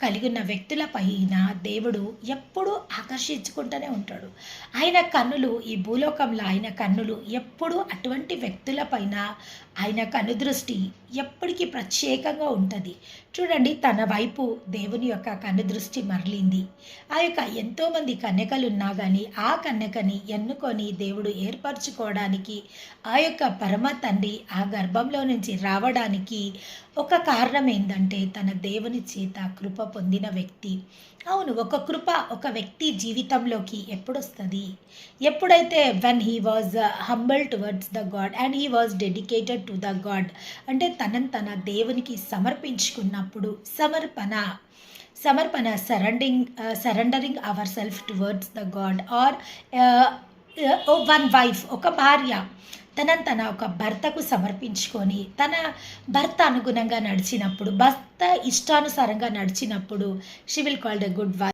కలిగి ఉన్న వ్యక్తుల పైన దేవుడు ఎప్పుడూ ఆకర్షించుకుంటూనే ఉంటాడు. ఆయన కన్నులు ఈ భూలోకంలో ఆయన కన్నులు ఎప్పుడూ అటువంటి వ్యక్తుల పైన ఆయన కనుదృష్టి ఎప్పటికీ ప్రత్యేకంగా ఉంటుంది. చూడండి, తన వైపు దేవుని యొక్క కనుదృష్టి మరలింది. ఆ యొక్క ఎంతోమంది కన్యకలు ఉన్నా కానీ ఆ కన్యకని ఎన్నుకొని దేవుడు ఏర్పరచుకోవడానికి ఆ యొక్క పరమ తండ్రి ఆ గర్భంలో నుంచి రావడానికి ఒక కారణం ఏంటంటే తన దేవుని చేత కృప పొందిన వ్యక్తి. అవును, ఒక కృప ఒక వ్యక్తి జీవితంలోకి ఎప్పుడొస్తుంది? ఎప్పుడైతే when he was humble towards the god and he was dedicated to the god, అంటే తన దేవునికి సమర్పించుకున్నప్పుడు సమర్పణ surrendering our self towards the god or one wife, ఒక భార్య తన ఒక భర్తకు సమర్పించుకొని తన భర్త అనుగుణంగా నడిచినప్పుడు, భర్త ఇష్టానుసారంగా నడిచినప్పుడు she will called a good wife.